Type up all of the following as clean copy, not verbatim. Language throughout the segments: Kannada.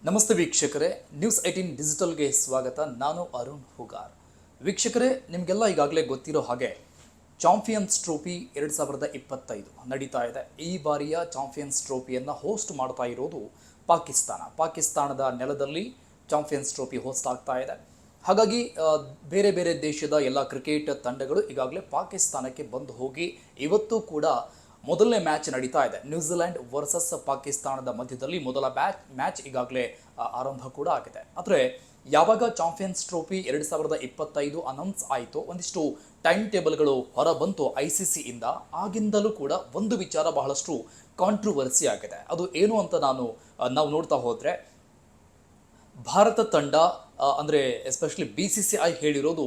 ನಮಸ್ತೆ ವೀಕ್ಷಕರೇ, ನ್ಯೂಸ್ 18 ಡಿಜಿಟಲ್ಗೆ ಸ್ವಾಗತ. ನಾನು ಅರುಣ್ ಹುಗಾರ್. ವೀಕ್ಷಕರೇ, ನಿಮಗೆಲ್ಲ ಈಗಾಗಲೇ ಗೊತ್ತಿರೋ ಹಾಗೆ ಚಾಂಪಿಯನ್ಸ್ ಟ್ರೋಫಿ 2025 ನಡೀತಾ ಇದೆ. ಈ ಬಾರಿಯ ಚಾಂಪಿಯನ್ಸ್ ಟ್ರೋಫಿಯನ್ನು ಹೋಸ್ಟ್ ಮಾಡ್ತಾ ಇರೋದು ಪಾಕಿಸ್ತಾನದ ನೆಲದಲ್ಲಿ ಚಾಂಪಿಯನ್ಸ್ ಟ್ರೋಫಿ ಹೋಸ್ಟ್ ಆಗ್ತಾ ಇದೆ. ಹಾಗಾಗಿ ಬೇರೆ ಬೇರೆ ದೇಶದ ಎಲ್ಲ ಕ್ರಿಕೆಟ್ ತಂಡಗಳು ಈಗಾಗಲೇ ಪಾಕಿಸ್ತಾನಕ್ಕೆ ಬಂದು ಹೋಗಿ ಇವತ್ತು ಕೂಡ ಮೊದಲನೇ ಮ್ಯಾಚ್ ನಡೀತಾ ಇದೆ. ನ್ಯೂಜಿಲೆಂಡ್ ವರ್ಸಸ್ ಪಾಕಿಸ್ತಾನದ ಮಧ್ಯದಲ್ಲಿ ಮೊದಲ ಮ್ಯಾಚ್ ಈಗಾಗಲೇ ಆರಂಭ ಕೂಡ ಆಗಿದೆ. ಆದರೆ ಯಾವಾಗ ಚಾಂಪಿಯನ್ಸ್ ಟ್ರೋಫಿ 2025 ಅನೌನ್ಸ್ ಆಯಿತು, ಒಂದಿಷ್ಟು ಟೈಮ್ ಟೇಬಲ್ಗಳು ಹೊರ ಬಂತು ICC ಇಂದ, ಆಗಿಂದಲೂ ಕೂಡ ಒಂದು ವಿಚಾರ ಬಹಳಷ್ಟು ಕಾಂಟ್ರವರ್ಸಿ ಆಗಿದೆ. ಅದು ಏನು ಅಂತ ನಾವು ನೋಡ್ತಾ ಹೋದರೆ, ಭಾರತ ತಂಡ ಅಂದರೆ ಎಸ್ಪೆಷಲಿ BCCI ಹೇಳಿರೋದು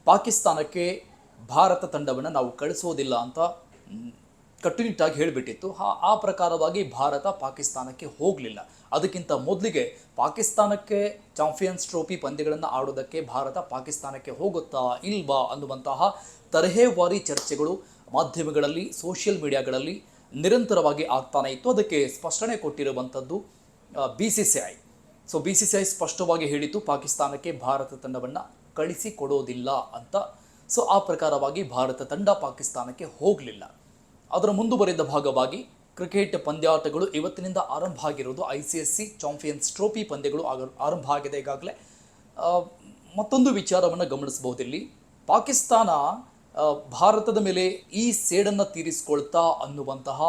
ಪಾಕಿಸ್ತಾನಕ್ಕೆ ಭಾರತ ತಂಡವನ್ನು ನಾವು ಕಳಿಸೋದಿಲ್ಲ ಅಂತ ಕಟ್ಟುನಿಟ್ಟಾಗಿ ಹೇಳಿಬಿಟ್ಟಿತ್ತು. ಆ ಪ್ರಕಾರವಾಗಿ ಭಾರತ ಪಾಕಿಸ್ತಾನಕ್ಕೆ ಹೋಗಲಿಲ್ಲ. ಅದಕ್ಕಿಂತ ಮೊದಲಿಗೆ ಪಾಕಿಸ್ತಾನಕ್ಕೆ ಚಾಂಪಿಯನ್ಸ್ ಟ್ರೋಫಿ ಪಂದ್ಯಗಳನ್ನು ಆಡೋದಕ್ಕೆ ಭಾರತ ಪಾಕಿಸ್ತಾನಕ್ಕೆ ಹೋಗುತ್ತಾ ಇಲ್ವಾ ಅನ್ನುವಂತಹ ತರಹೇವಾರಿ ಚರ್ಚೆಗಳು ಮಾಧ್ಯಮಗಳಲ್ಲಿ, ಸೋಷಿಯಲ್ ಮೀಡಿಯಾಗಳಲ್ಲಿ ನಿರಂತರವಾಗಿ ಆಗ್ತಾನೆ ಇತ್ತು. ಅದಕ್ಕೆ ಸ್ಪಷ್ಟನೆ ಕೊಟ್ಟಿರುವಂಥದ್ದು BCCI. ಸೊ BCCI ಸ್ಪಷ್ಟವಾಗಿ ಹೇಳಿತು, ಪಾಕಿಸ್ತಾನಕ್ಕೆ ಭಾರತ ತಂಡವನ್ನು ಕಳಿಸಿಕೊಡೋದಿಲ್ಲ ಅಂತ. ಸೊ ಆ ಪ್ರಕಾರವಾಗಿ ಭಾರತ ತಂಡ ಪಾಕಿಸ್ತಾನಕ್ಕೆ ಹೋಗಲಿಲ್ಲ. ಅದರ ಮುಂದುವರೆದ ಭಾಗವಾಗಿ ಕ್ರಿಕೆಟ್ ಪಂದ್ಯಾಟಗಳು ಇವತ್ತಿನಿಂದ ಆರಂಭ ಆಗಿರೋದು. ICC ಚಾಂಪಿಯನ್ಸ್ ಟ್ರೋಫಿ ಪಂದ್ಯಗಳು ಆರಂಭ ಆಗಿದೆ ಈಗಾಗಲೇ. ಮತ್ತೊಂದು ವಿಚಾರವನ್ನು ಗಮನಿಸಬಹುದಿಲ್ಲಿ, ಪಾಕಿಸ್ತಾನ ಭಾರತದ ಮೇಲೆ ಈ ಸೇಡನ್ನು ತೀರಿಸಿಕೊಳ್ತಾ ಅನ್ನುವಂತಹ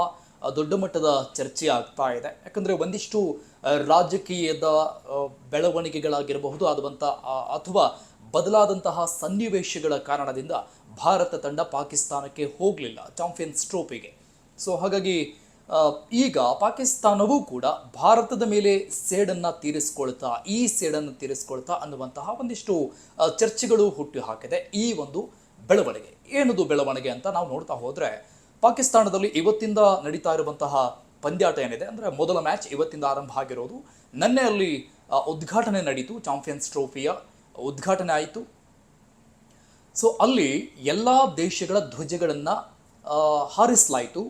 ದೊಡ್ಡ ಮಟ್ಟದ ಚರ್ಚೆ ಆಗ್ತಾ ಇದೆ. ಯಾಕಂದರೆ ಒಂದಿಷ್ಟು ರಾಜಕೀಯದ ಬೆಳವಣಿಗೆಗಳಾಗಿರಬಹುದು ಅಥವಾ ಬದಲಾದಂತಹ ಸನ್ನಿವೇಶಗಳ ಕಾರಣದಿಂದ ಭಾರತ ತಂಡ ಪಾಕಿಸ್ತಾನಕ್ಕೆ ಹೋಗಲಿಲ್ಲ ಚಾಂಪಿಯನ್ಸ್ ಟ್ರೋಫಿಗೆ. ಸೊ ಹಾಗಾಗಿ ಈಗ ಪಾಕಿಸ್ತಾನವೂ ಕೂಡ ಭಾರತದ ಮೇಲೆ ಸೇಡನ್ನು ತೀರಿಸ್ಕೊಳ್ತಾ ಅನ್ನುವಂತಹ ಒಂದಿಷ್ಟು ಚರ್ಚೆಗಳು ಹುಟ್ಟು ಹಾಕಿದೆ ಈ ಒಂದು ಬೆಳವಣಿಗೆ. ಏನದು ಬೆಳವಣಿಗೆ ಅಂತ ನಾವು ನೋಡ್ತಾ ಹೋದರೆ, ಪಾಕಿಸ್ತಾನದಲ್ಲಿ ಇವತ್ತಿಂದ ನಡೀತಾ ಇರುವಂತಹ ಪಂದ್ಯಾಟ ಏನಿದೆ ಅಂದರೆ ಮೊದಲ ಮ್ಯಾಚ್ ಇವತ್ತಿಂದ ಆರಂಭ ಆಗಿರೋದು. ನಿನ್ನೆ ಅಲ್ಲಿ ಉದ್ಘಾಟನೆ ನಡೀತು, ಚಾಂಪಿಯನ್ಸ್ ಟ್ರೋಫಿಯ ಉದ್ಘಾಟನೆ ಆಯಿತು. ಸೊ ಅಲ್ಲಿ ಎಲ್ಲ ದೇಶಗಳ ಧ್ವಜಗಳನ್ನು ಹಾರಿಸಲಾಯಿತು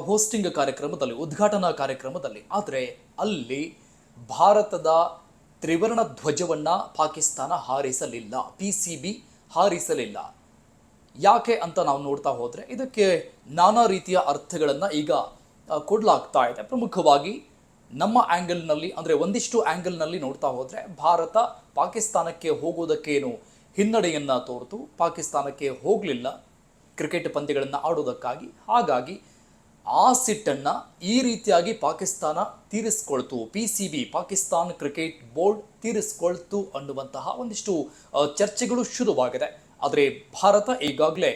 ಹೋಸ್ಟಿಂಗ್ ಕಾರ್ಯಕ್ರಮದಲ್ಲಿ, ಉದ್ಘಾಟನಾ ಕಾರ್ಯಕ್ರಮದಲ್ಲಿ. ಆದರೆ ಅಲ್ಲಿ ಭಾರತದ ತ್ರಿವರ್ಣ ಧ್ವಜವನ್ನು ಪಾಕಿಸ್ತಾನ ಹಾರಿಸಲಿಲ್ಲ, PCB ಹಾರಿಸಲಿಲ್ಲ. ಯಾಕೆ ಅಂತ ನಾವು ನೋಡ್ತಾ ಹೋದರೆ ಇದಕ್ಕೆ ನಾನಾ ರೀತಿಯ ಅರ್ಥಗಳನ್ನು ಈಗ ಕೊಡಲಾಗ್ತಾ ಇದೆ. ಪ್ರಮುಖವಾಗಿ ನಮ್ಮ ಆ್ಯಂಗಲ್ನಲ್ಲಿ, ಅಂದರೆ ಒಂದಿಷ್ಟು ಆ್ಯಂಗಲ್ನಲ್ಲಿ ನೋಡ್ತಾ ಹೋದರೆ, ಭಾರತ ಪಾಕಿಸ್ತಾನಕ್ಕೆ ಹೋಗೋದಕ್ಕೇನು ಹಿನ್ನಡೆಯನ್ನು ತೋರಿತು, ಪಾಕಿಸ್ತಾನಕ್ಕೆ ಹೋಗಲಿಲ್ಲ ಕ್ರಿಕೆಟ್ ಪಂದ್ಯಗಳನ್ನು ಆಡೋದಕ್ಕಾಗಿ. ಹಾಗಾಗಿ ಆ ಸಿಟ್ಟನ್ನು ಈ ರೀತಿಯಾಗಿ ಪಾಕಿಸ್ತಾನ ತೀರಿಸ್ಕೊಳ್ತು, PCB ಪಾಕಿಸ್ತಾನ್ ಕ್ರಿಕೆಟ್ ಬೋರ್ಡ್ ತೀರಿಸ್ಕೊಳ್ತು ಅನ್ನುವಂತಹ ಒಂದಿಷ್ಟು ಚರ್ಚೆಗಳು ಶುರುವಾಗಿದೆ. ಆದರೆ ಭಾರತ ಈಗಾಗಲೇ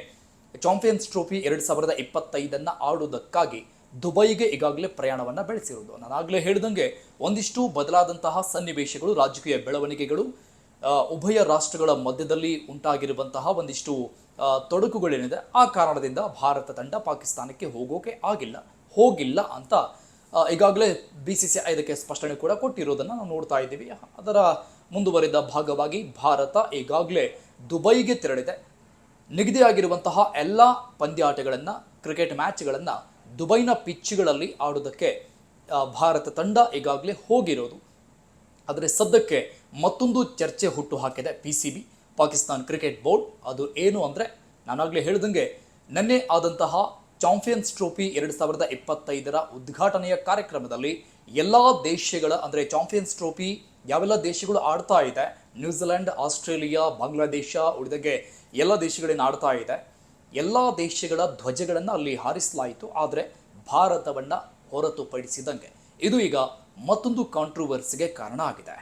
ಚಾಂಪಿಯನ್ಸ್ ಟ್ರೋಫಿ 2025 ಆಡೋದಕ್ಕಾಗಿ ದುಬೈಗೆ ಈಗಾಗಲೇ ಪ್ರಯಾಣವನ್ನು ಬೆಳೆಸಿರೋದು. ನಾನಾಗಲೇ ಹೇಳಿದಂಗೆ ಒಂದಿಷ್ಟು ಬದಲಾದಂತಹ ಸನ್ನಿವೇಶಗಳು, ರಾಜಕೀಯ ಬೆಳವಣಿಗೆಗಳು, ಉಭಯ ರಾಷ್ಟ್ರಗಳ ಮಧ್ಯದಲ್ಲಿ ಉಂಟಾಗಿರುವಂತಹ ಒಂದಿಷ್ಟು ತೊಡಕುಗಳೇನಿದೆ, ಆ ಕಾರಣದಿಂದ ಭಾರತ ತಂಡ ಪಾಕಿಸ್ತಾನಕ್ಕೆ ಹೋಗಿಲ್ಲ ಅಂತ ಈಗಾಗಲೇ BCCI ಇದಕ್ಕೆ ಸ್ಪಷ್ಟನೆ ಕೂಡ ಕೊಟ್ಟಿರೋದನ್ನು ನಾವು ನೋಡ್ತಾ ಇದ್ದೀವಿ. ಅದರ ಮುಂದುವರೆದ ಭಾಗವಾಗಿ ಭಾರತ ಈಗಾಗಲೇ ದುಬೈಗೆ ತೆರಳಿದೆ. ನಿಗದಿಯಾಗಿರುವಂತಹ ಎಲ್ಲ ಪಂದ್ಯಾಟಗಳನ್ನು, ಕ್ರಿಕೆಟ್ ಮ್ಯಾಚ್ಗಳನ್ನು ದುಬೈನ ಪಿಚ್ಗಳಲ್ಲಿ ಆಡೋದಕ್ಕೆ ಭಾರತ ತಂಡ ಈಗಾಗಲೇ ಹೋಗಿರೋದು. ಆದರೆ ಸದ್ಯಕ್ಕೆ ಮತ್ತೊಂದು ಚರ್ಚೆ ಹುಟ್ಟು ಹಾಕಿದೆ PCB ಪಾಕಿಸ್ತಾನ್ ಕ್ರಿಕೆಟ್ ಬೋರ್ಡ್. ಅದು ಏನು ಅಂದರೆ, ನಾನಾಗಲೇ ಹೇಳಿದಂಗೆ ನಿನ್ನೆ ಆದಂತಹ ಚಾಂಪಿಯನ್ಸ್ ಟ್ರೋಫಿ 2025 ಉದ್ಘಾಟನೆಯ ಕಾರ್ಯಕ್ರಮದಲ್ಲಿ ಎಲ್ಲ ದೇಶಗಳ, ಅಂದರೆ ಚಾಂಪಿಯನ್ಸ್ ಟ್ರೋಫಿ ಯಾವೆಲ್ಲ ದೇಶಗಳು ಆಡ್ತಾ ಇದೆ, ನ್ಯೂಜಿಲೆಂಡ್, ಆಸ್ಟ್ರೇಲಿಯಾ, ಬಾಂಗ್ಲಾದೇಶ, ಉಳಿದಂಗೆ ಎಲ್ಲ ದೇಶಗಳೇನು ಆಡ್ತಾ ಇದೆ, ಎಲ್ಲ ದೇಶಗಳ ಧ್ವಜಗಳನ್ನು ಅಲ್ಲಿ ಹಾರಿಸಲಾಯಿತು. ಆದರೆ ಭಾರತವನ್ನು ಹೊರತುಪಡಿಸಿದಂಗೆ ಇದು ಈಗ ಮತ್ತೊಂದು ಕಾಂಟ್ರವರ್ಸಿಗೆ ಕಾರಣ ಆಗಿದೆ.